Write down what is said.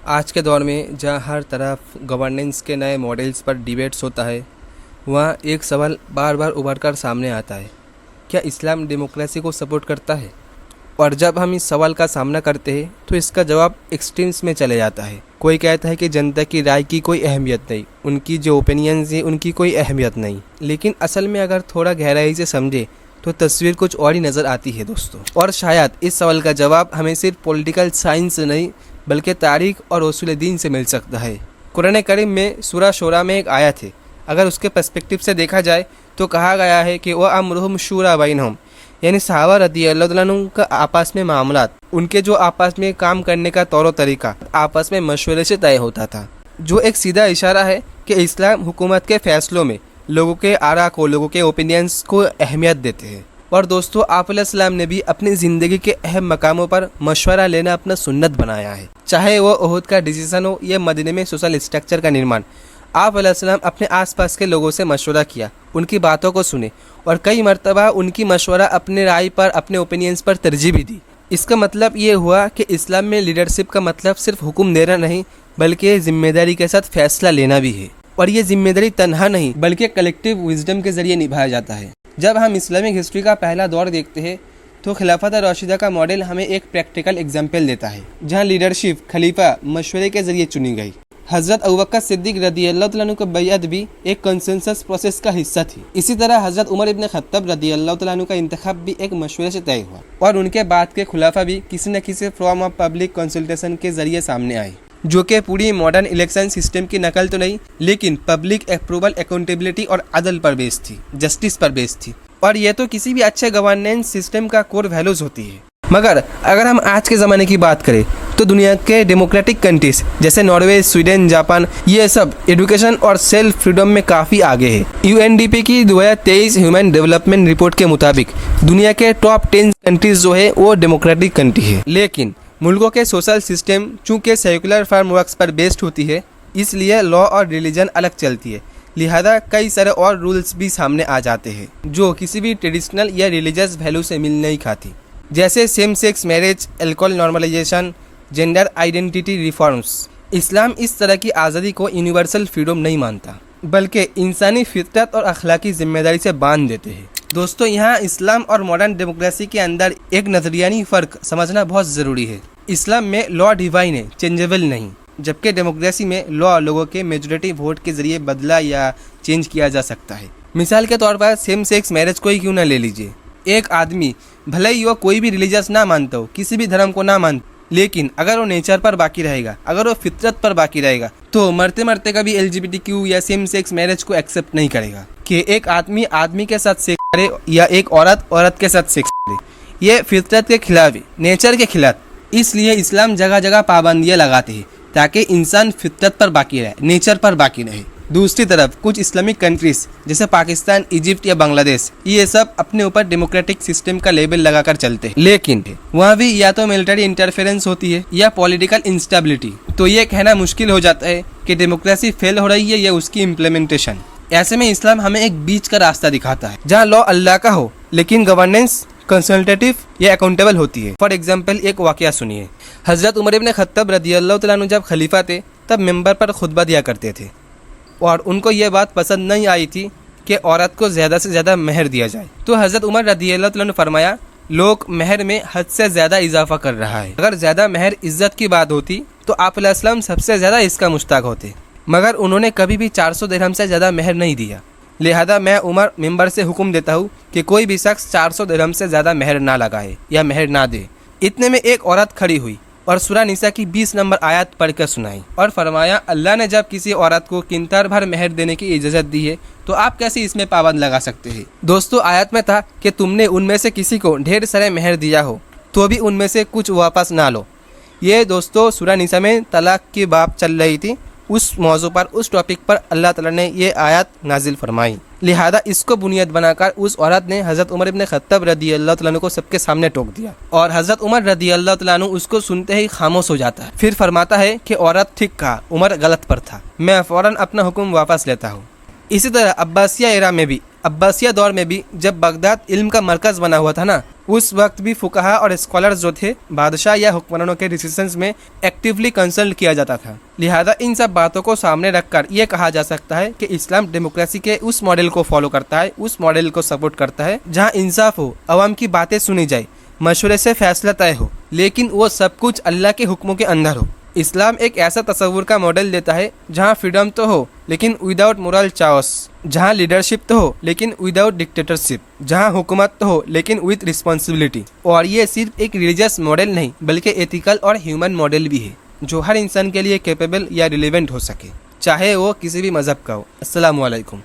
आज के दौर में जहाँ हर तरफ गवर्नेंस के नए मॉडल्स पर डिबेट्स होता है, वहाँ एक सवाल बार बार उभर कर सामने आता है, क्या इस्लाम डेमोक्रेसी को सपोर्ट करता है? और जब हम इस सवाल का सामना करते हैं तो इसका जवाब एक्सट्रीम्स में चले जाता है। कोई कहता है कि जनता की राय की कोई अहमियत नहीं, उनकी जो ओपिनियंस है उनकी कोई अहमियत नहीं। लेकिन असल में अगर थोड़ा गहराई से समझे तो तस्वीर कुछ और ही नज़र आती है दोस्तों। और शायद इस सवाल का जवाब हमें सिर्फ पॉलिटिकल साइंस से नहीं बल्कि तारीख और उसूल दीन से मिल सकता है। कुरान करीम में सूरा शूरा में एक आयत है, अगर उसके पर्सपेक्टिव से देखा जाए तो कहा गया है कि वह अमरुहुम शूरा बैनहुम, यानी सहाबा रज़ियल्लाहु अन्हुम का आपस में मामलात, उनके जो आपस में काम करने का तौर तरीका आपस में मशवरे से तय होता था, जो एक सीधा इशारा है कि इस्लाम हुकूमत के फैसलों में लोगों के आरा को, लोगों के ओपिनियंस को अहमियत देते हैं। और दोस्तों, आप अलैहिस्सलाम ने भी अपनी ज़िंदगी के अहम मकामों पर मशवरा लेना अपना सुन्नत बनाया है, चाहे वो ओहद का डिसीजन हो या मदीने में सोशल स्ट्रक्चर का निर्माण। आप अलैहिस्सलाम अपने आसपास के लोगों से मशवरा किया, उनकी बातों को सुने और कई मरतबा उनकी मशवरा अपने राय पर, अपने ओपिनियंस पर तरजीह भी दी। इसका मतलब ये हुआ कि इस्लाम में लीडरशिप का मतलब सिर्फ हुक्म देना नहीं बल्कि जिम्मेदारी के साथ फैसला लेना भी है। और ये जिम्मेदारी तन्हा नहीं बल्कि कलेक्टिव विजडम के जरिए निभाया जाता है। जब हम इस्लामिक हिस्ट्री का पहला दौर देखते हैं तो खिलाफत राशिदा का मॉडल हमें एक प्रैक्टिकल एग्जाम्पल देता है, जहाँ लीडरशिप खलीफा मशवरे के जरिए चुनी गई। हज़रत अबू बकर सिद्दीक रज़ियल्लाहु अन्हु की बैअत भी एक कंसेंसस प्रोसेस का हिस्सा थी। इसी तरह हज़रत उमर इब्न खत्ताब रज़ियल्लाहु अन्हु का इंतखाब भी एक मशवरे से तय हुआ और उनके बाद के खुलाफा भी किसी न किसी फॉर्म ऑफ पब्लिक कंसल्टेशन के जरिए सामने आए, जो कि पूरी मॉडर्न इलेक्शन सिस्टम की नकल तो नहीं लेकिन पब्लिक अप्रूवल, अकाउंटेबिलिटी और अदल पर बेस्ड थी, जस्टिस पर बेस्ड थी। और ये तो किसी भी अच्छे गवर्नेंस सिस्टम का कोर वैल्यूज होती है। मगर अगर हम आज के ज़माने की बात करें तो दुनिया के डेमोक्रेटिक कंट्रीज जैसे नॉर्वे, स्वीडन, जापान, ये सब एजुकेशन और सेल्फ फ्रीडम में काफ़ी आगे है। यूएनडीपी की 2023 ह्यूमन डेवलपमेंट रिपोर्ट के मुताबिक दुनिया के टॉप 10 कंट्रीज जो है वो डेमोक्रेटिक कंट्री है। लेकिन मुल्कों के सोशल सिस्टम चूँकि सेकुलर फ्रेमवर्क्स पर बेस्ड होती है, इसलिए लॉ और रिलीजन अलग चलती है, लिहाजा कई सारे और रूल्स भी सामने आ जाते हैं जो किसी भी ट्रेडिशनल या रिलीजियस वैल्यू से मिल नहीं खाती, जैसे same sex marriage, alcohol normalisation, gender identity reforms. इस्लाम इस तरह की आज़ादी को यूनिवर्सल फ्रीडम नहीं मानता बल्कि इंसानी फितरत और अखलाकी जिम्मेदारी से बांध देते हैं। दोस्तों, यहाँ इस्लाम और मॉडर्न डेमोक्रेसी के अंदर एक नजरियानी फ़र्क समझना बहुत ज़रूरी है। इस्लाम में लॉ डिवाइन है, चेंजेबल नहीं, जबकि डेमोक्रेसी में लॉ लोगों के मेजॉरिटी वोट के जरिए बदला या चेंज किया जा सकता है। मिसाल के तौर पर सेम सेक्स मैरिज को ही क्यों ना ले लीजिए। एक आदमी भले ही वो कोई भी रिलीजियस ना मानता हो, किसी भी धर्म को ना मानता, लेकिन अगर वो नेचर पर बाकी रहेगा, अगर वो फितरत पर बाकी रहेगा तो मरते मरते कभी LGBTQ या सेम सेक्स मैरिज को एक्सेप्ट नहीं करेगा कि एक आदमी आदमी के साथ सेक्स करे या एक औरत औरत के साथ सेक्स करे। ये फितरत के खिलाफ है, नेचर के खिलाफ। इसलिए इस्लाम जगह जगह पाबंदियाँ लगाते हैं ताकि इंसान फितरत पर बाकी रहे, नेचर पर बाकी रहे। दूसरी तरफ कुछ इस्लामिक कंट्रीज जैसे पाकिस्तान, इजिप्ट या बांग्लादेश, ये सब अपने ऊपर डेमोक्रेटिक सिस्टम का लेबल लगाकर चलते हैं, लेकिन वहाँ भी या तो मिलिट्री इंटरफेरेंस होती है या पॉलिटिकल इंस्टेबिलिटी। तो ये कहना मुश्किल हो जाता है कि डेमोक्रेसी फेल हो रही है या उसकी इम्प्लीमेंटेशन। ऐसे में इस्लाम हमें एक बीच का रास्ता दिखाता है, जहाँ लॉ अल्लाह का हो लेकिन गवर्नेंस कंसल्टेटिव या अकाउंटेबल होती है। फॉर एग्जाम्पल, एक वाकया सुनिए। हज़रत उमर इब्न खत्ताब रज़ियल्लाहु अन्हु जब खलीफा थे तब मेंबर पर खुतबा दिया करते थे और उनको ये बात पसंद नहीं आई थी कि औरत को ज़्यादा से ज़्यादा महर दिया जाए। तो हज़रत उमर रज़ियल्लाहु अन्हु फरमाया, लोग महर में हद से ज़्यादा इजाफा कर रहा है। अगर ज़्यादा महर इज्जत की बात होती तो आप अलैहिस्सलाम सबसे ज़्यादा इसका मुश्ताक होते, मगर उन्होंने कभी भी 400 दिरहम से ज़्यादा महर नहीं दिया। लिहाजा मैं उमर मेंबर से हुक्म देता हूँ कि कोई भी शख्स 400 दिरहम से ज़्यादा महर ना लगाए या महर ना दे। इतने में एक औरत खड़ी हुई और सूरा निसा की 20 नंबर आयत पढ़कर सुनाई और फरमाया, अल्लाह ने जब किसी औरत को किंतार भर महर देने की इजाज़त दी है तो आप कैसे इसमें पाबंद लगा सकते हैं। दोस्तों, आयत में था कि तुमने उनमें से किसी को ढेर सारे महर दिया हो तो भी उनमें से कुछ वापस ना लो। ये दोस्तों सूरा निसा में तलाक की बात चल रही थी, उस मौजू पर, उस टॉपिक पर अल्लाह ताला ने ये आयत नाजिल फरमाई। लिहाजा इसको बुनियाद बनाकर उस औरत ने हज़रत उमर इब्न खत्ताब रज़ियल्लाहु अन्हु को सबके सामने टोक दिया और हज़रत उमर रज़ियल्लाहु अन्हु उसको सुनते ही खामोश हो जाता है। फिर फरमाता है कि औरत ठीक कहा, उमर गलत पर था, मैं फ़ौरन अपना हुक्म वापस लेता हूँ। इसी तरह अब्बासिया एरा में भी अब्बासिया दौर में भी जब बगदाद इल्म का मरकज़ बना हुआ था ना, उस वक्त भी फुकहा और स्कॉलर्स जो थे बादशाह या हुक्मरानों के डिसीजंस में एक्टिवली कंसल्ट किया जाता था। लिहाजा इन सब बातों को सामने रखकर ये कहा जा सकता है कि इस्लाम डेमोक्रेसी के उस मॉडल को फॉलो करता है, उस मॉडल को सपोर्ट करता है जहाँ इंसाफ हो, अवाम की बातें सुनी जाए, मशवरे से फैसला तय हो, लेकिन वो सब कुछ अल्लाह के हुक्मों के अंदर हो। इस्लाम एक ऐसा तस्वुर का मॉडल देता है जहाँ फ्रीडम तो हो लेकिन विदाउट मोरल चाओस, जहाँ लीडरशिप तो हो लेकिन विदाउट डिक्टेटरशिप, जहाँ हुकूमत तो हो लेकिन विद रिस्पॉन्सिबिलिटी। और ये सिर्फ एक रिलीजियस मॉडल नहीं बल्कि एथिकल और ह्यूमन मॉडल भी है जो हर इंसान के लिए कैपेबल या रिलेवेंट हो सके, चाहे वो किसी भी मज़हब का हो। अस्सलामु अलैकुम।